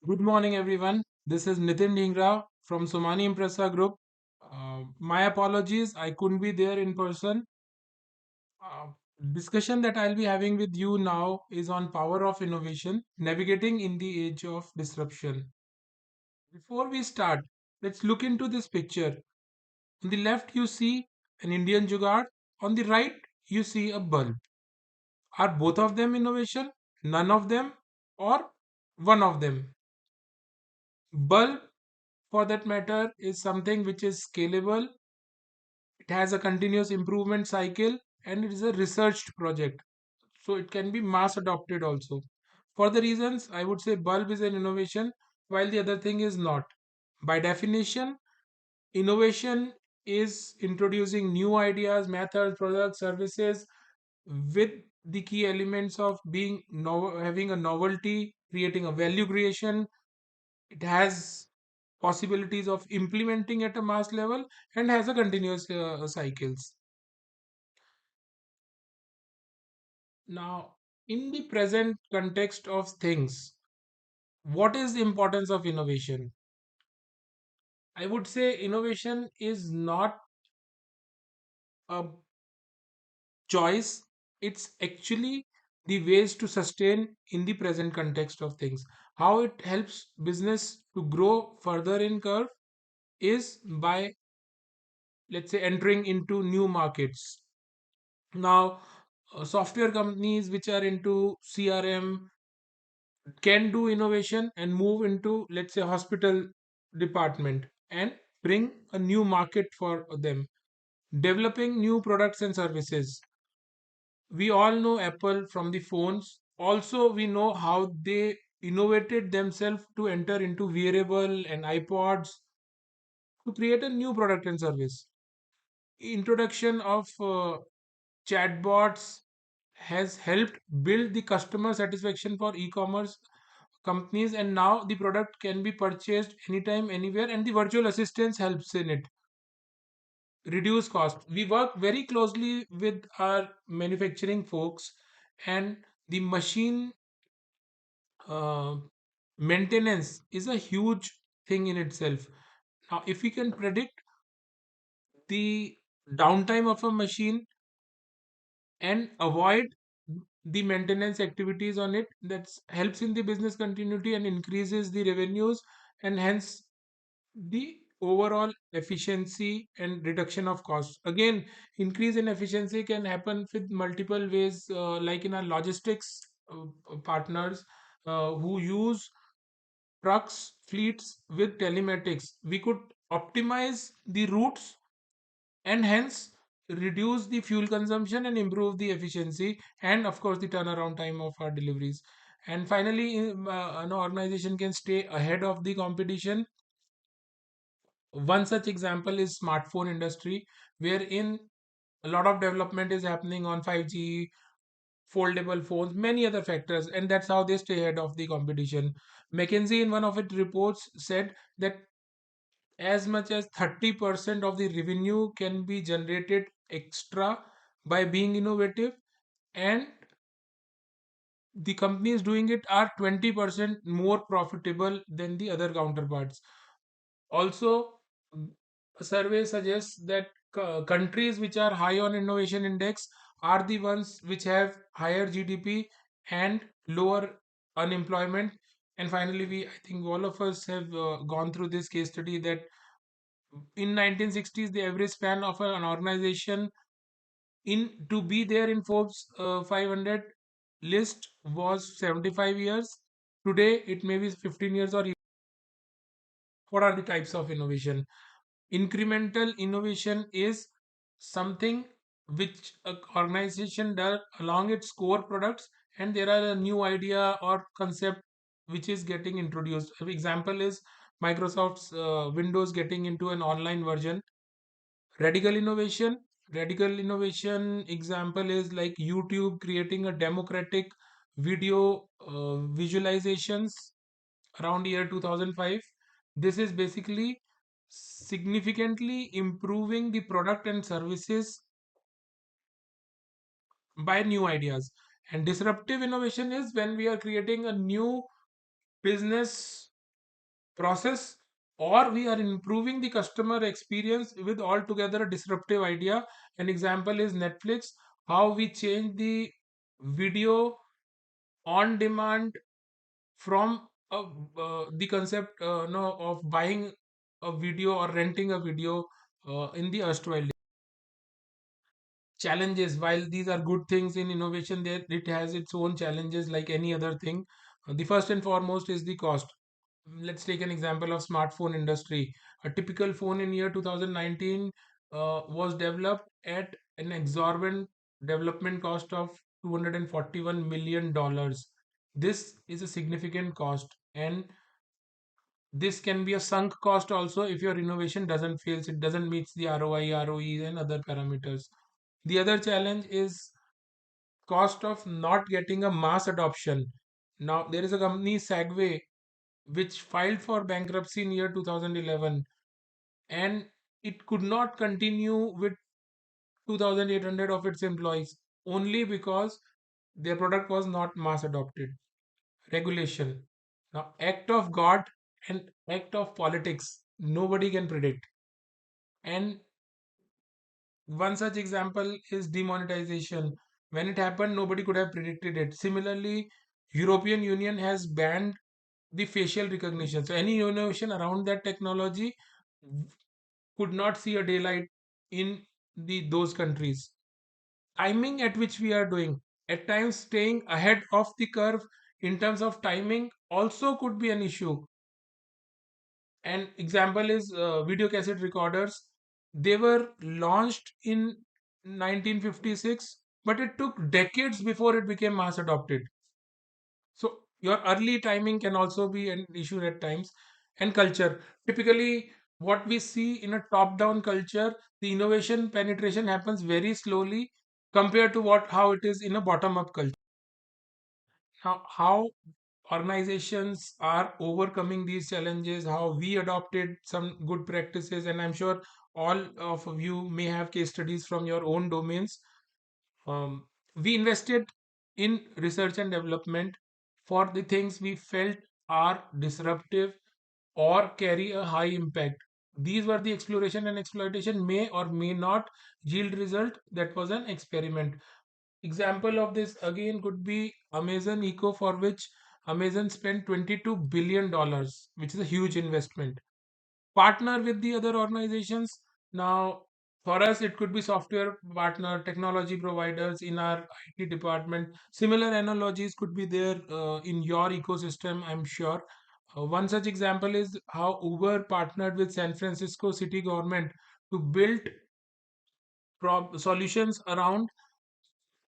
Good morning, everyone. This is Nitin Dhingra from Somani Impressa Group. My apologies, I couldn't be there in person. Uh, Discussion that I'll be having with you now is on power of innovation, navigating in the age of disruption. Before we start, let's look into this picture. On the left, you see an Indian jugaad. On the right, you see a bulb. Are both of them innovation? None of them? Or one of them? Bulb, for that matter, is something which is scalable. It has a continuous improvement cycle and it is a researched project, so it can be mass adopted also. For the reasons, I would say bulb is an innovation while the other thing is not. By definition, innovation is introducing new ideas, methods, products, services with the key elements of being having a novelty, creating a value creation. It has possibilities of implementing at a mass level and has a continuous cycles. Now, in the present context of things, what is the importance of innovation? I would say innovation is not a choice, it's actually the ways to sustain in the present context of things. How it helps business to grow further in curve is by, let's say, entering into new markets. Now, software companies which are into CRM can do innovation and move into, let's say, hospital department and bring a new market for them, developing new products and services. We all know Apple from the phones. Also, we know how they innovated themselves to enter into wearable and iPods to create a new product and service. Introduction of chatbots has helped build the customer satisfaction for e-commerce companies, and now the product can be purchased anytime anywhere, and the virtual assistance helps in it reduce cost. We work very closely with our manufacturing folks, and the machine uh, maintenance is a huge thing in itself. Now if we can predict the downtime of a machine and avoid the maintenance activities on it, that helps in the business continuity and increases the revenues, and hence the overall efficiency and reduction of costs. Again, increase in efficiency can happen with multiple ways, like in our logistics partners who use trucks fleets with telematics, we could optimize the routes and hence reduce the fuel consumption and improve the efficiency and of course the turnaround time of our deliveries. And finally, an organization can stay ahead of the competition. One such example is smartphone industry, wherein a lot of development is happening on 5G, foldable phones, many other factors, and that's how they stay ahead of the competition. McKinsey, in one of its reports, said that as much as 30% of the revenue can be generated extra by being innovative, and the companies doing it are 20% more profitable than the other counterparts. Also, a survey suggests that countries which are high on innovation index are the ones which have higher GDP and lower unemployment. And finally, I think all of us have gone through this case study that in 1960s the average span of an organization in to be there in Forbes 500 list was 75 years. Today it may be 15 years or even. What are the types of innovation? Incremental innovation is something which a organization does along its core products, and there are a new idea or concept which is getting introduced. An example is Microsoft's Windows getting into an online version. Radical innovation. Radical innovation example is like YouTube creating a democratic video visualizations around year 2005. This is basically significantly improving the product and services by new ideas. And disruptive innovation is when we are creating a new business process, or we are improving the customer experience with altogether a disruptive idea. An example is Netflix, how we change the video on demand from the concept no, of buying a video or renting a video in the erstwhile challenges. While these are good things in innovation, there it has its own challenges like any other thing. The first and foremost is the cost. Let's take an example of smartphone industry. A typical phone in year 2019 was developed at an exorbitant development cost of $241 million. This is a significant cost, and this can be a sunk cost also if your innovation doesn't fails, it doesn't meet the ROI, ROE and other parameters. The other challenge is cost of not getting a mass adoption. Now there is a company Sagway which filed for bankruptcy in year 2011, and it could not continue with 2800 of its employees only because their product was not mass adopted. Regulation. Now act of God and act of politics nobody can predict. And one such example is demonetization. When it happened, nobody could have predicted it. Similarly, European Union has banned the facial recognition. So any innovation around that technology could not see a daylight in the those countries. Timing at which we are doing, at times staying ahead of the curve in terms of timing also could be an issue. An example is video cassette recorders. They were launched in 1956, but it took decades before it became mass adopted. So your early timing can also be an issue at times. And culture. Typically, what we see in a top-down culture, the innovation penetration happens very slowly compared to what how it is in a bottom-up culture. Now, how organizations are overcoming these challenges, how we adopted some good practices, and I'm sure all of you may have case studies from your own domains. We invested in research and development for the things we felt are disruptive or carry a high impact. These were the exploration and exploitation may or may not yield result. That was an experiment. Example of this again could be Amazon Eco, for which Amazon spent $22 billion, which is a huge investment. Partner with the other organizations. Now, for us, it could be software partner, technology providers in our IT department. Similar analogies could be there in your ecosystem, I'm sure. One such example is how Uber partnered with San Francisco city government to build solutions around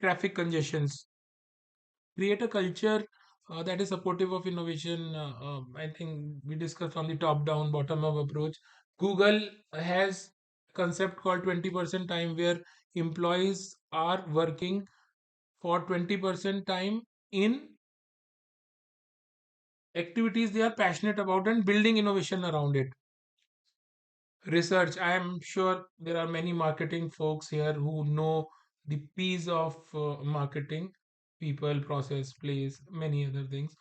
traffic congestions, create a culture that is supportive of innovation. I think we discussed on the top down, bottom up approach. Google has a concept called 20% time, where employees are working for 20% time in activities they are passionate about and building innovation around it. Research. I am sure there are many marketing folks here who know the P's of marketing: people, process, place, many other things.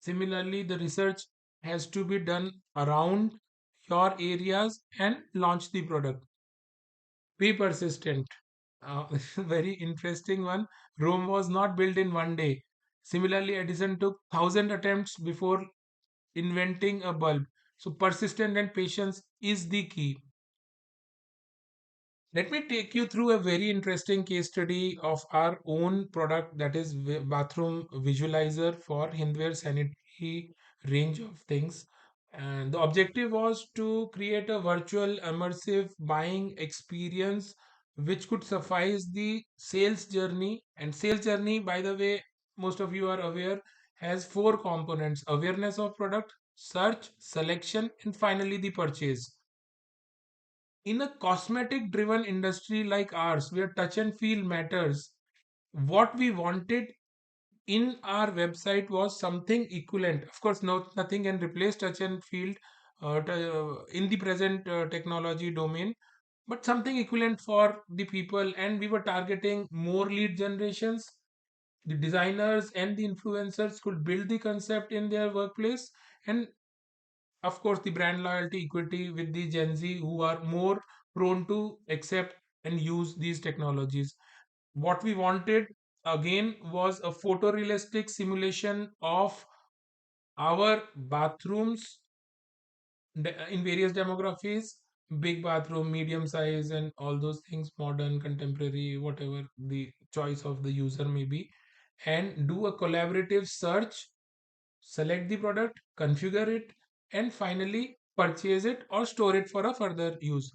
Similarly, the research has to be done around your areas and launch the product. Be persistent. Very interesting one. Rome was not built in one day. Similarly, Edison took 1,000 attempts before inventing a bulb. So, persistent and patience is the key. Let me take you through a very interesting case study of our own product, that is bathroom visualizer for Hindware sanitary range of things. And the objective was to create a virtual immersive buying experience which could suffice the sales journey. And sales journey, by the way, most of you are aware, has four components: awareness of product, search, selection, and finally the purchase. In a cosmetic driven industry like ours, where touch and feel matters, what we wanted in our website was something equivalent. Of course, no, nothing can replace touch and feel in the present technology domain, but something equivalent for the people. And we were targeting more lead generations. The designers and the influencers could build the concept in their workplace, and of course, the brand loyalty equity with the Gen Z who are more prone to accept and use these technologies. What we wanted again was a photorealistic simulation of our bathrooms in various demographies, big bathroom, medium size, and all those things, modern, contemporary, whatever the choice of the user may be, and do a collaborative search, select the product, configure it, and finally purchase it or store it for a further use.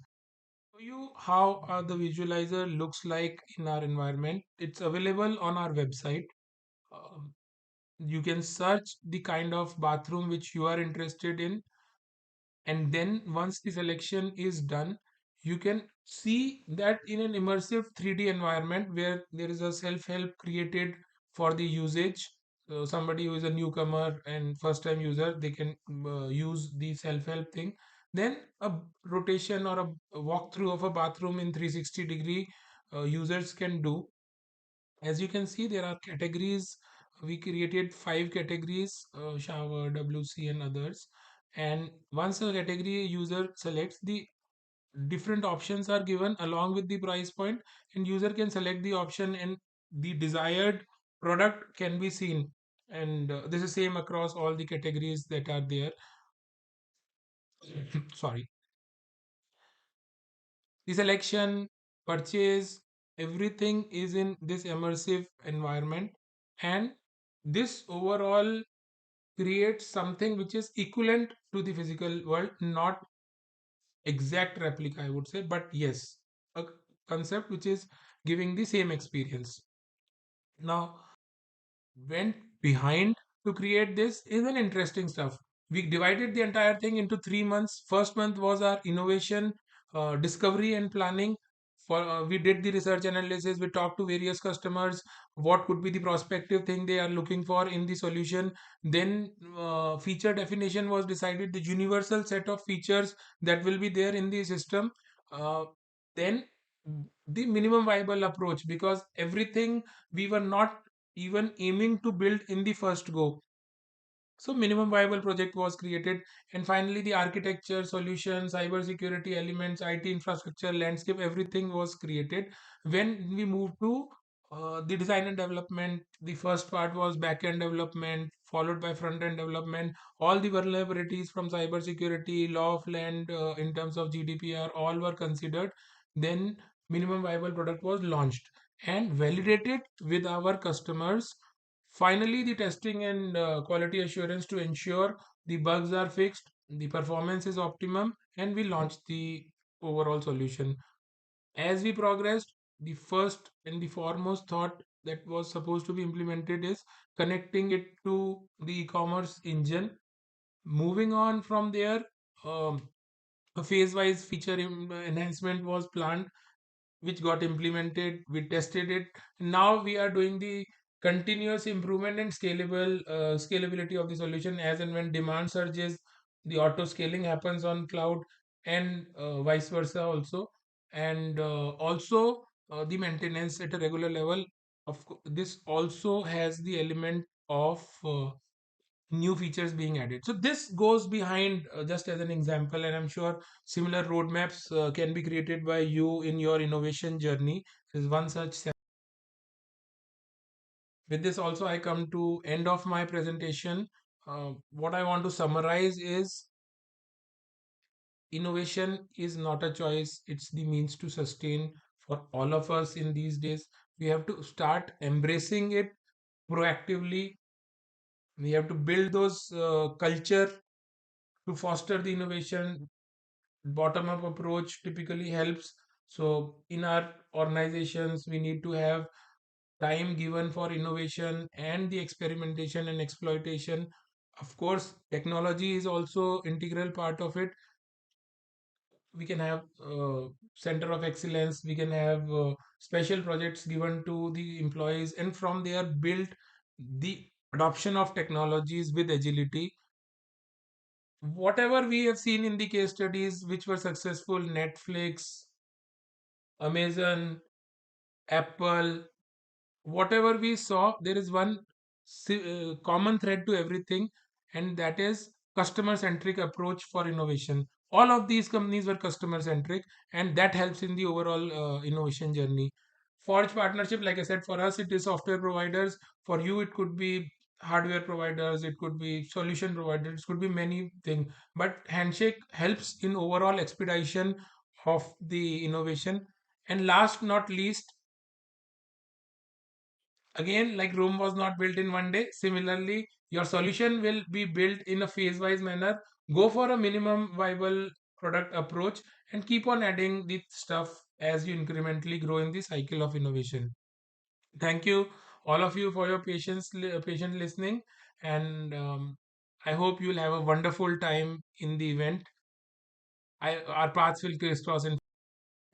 Show you how the visualizer looks like in our environment. It's available on our website. Um, you can search the kind of bathroom which you are interested in, and then once the selection is done, you can see that in an immersive 3D environment where there is a self-help created for the usage. So somebody who is a newcomer and first time user, they can use the self-help thing. Then a rotation or a walkthrough of a bathroom in 360-degree users can do. As you can see, there are categories. We created 5 categories: shower, WC, and others. And once a category user selects, the different options are given along with the price point, and user can select the option and the desired product can be seen. And this is same across all the categories that are there. Sorry. The selection, purchase, everything is in this immersive environment, and this overall creates something which is equivalent to the physical world, not exact replica, I would say, but yes, a concept which is giving the same experience. Now, went behind to create this is an interesting stuff. We divided the entire thing into 3 months. First month was our innovation, discovery and planning. For we did the research analysis. We talked to various customers. What could be the prospective thing they are looking for in the solution? Then feature definition was decided. The universal set of features that will be there in the system. Uh, then the minimum viable approach, because everything we were not even aiming to build in the first go. So minimum viable project was created, and finally the architecture, solution, cyber security elements, IT infrastructure, landscape, everything was created. When we moved to the design and development, the first part was back-end development, followed by front-end development. All the vulnerabilities from cyber security, law of land, in terms of GDPR, all were considered. Then minimum viable product was launched and validated with our customers. Finally, the testing and quality assurance to ensure the bugs are fixed, the performance is optimum, and we launched the overall solution. As we progressed, the first and the foremost thought that was supposed to be implemented is connecting it to the e-commerce engine. Moving on from there, a phase-wise feature enhancement was planned, which got implemented. We tested it. Now we are doing the continuous improvement and scalability of the solution. As and when demand surges, the auto scaling happens on cloud, and vice versa also. And also the maintenance at a regular level. This also has the element of new features being added. So this goes behind, just as an example, and I'm sure similar roadmaps can be created by you in your innovation journey. Is one such. With this also, I come to end of my presentation. What I want to summarize is innovation is not a choice; it's the means to sustain for all of us in these days. We have to start embracing it proactively. We have to build those culture to foster the innovation. Bottom up approach typically helps. So in our organizations, we need to have time given for innovation and the experimentation and exploitation. Of course, technology is also integral part of it. We can have center of excellence, we can have special projects given to the employees, and from there build the adoption of technologies with agility. Whatever we have seen in the case studies which were successful, Netflix, Amazon, Apple, whatever we saw, there is one common thread to everything, and that is customer centric approach for innovation. All of these companies were customer centric, and that helps in the overall innovation journey. Forge partnership, like I said, for us it is software providers. For you, it could be hardware providers, it could be solution providers, it could be many things. But handshake helps in overall expedition of the innovation. And last not least, again, like Rome was not built in one day, similarly, your solution will be built in a phase wise manner. Go for a minimum viable product approach and keep on adding the stuff as you incrementally grow in the cycle of innovation. Thank you, all of you, for your patient listening. And I hope you'll have a wonderful time in the event. Our paths will crisscross. And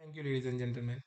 thank you, ladies and gentlemen.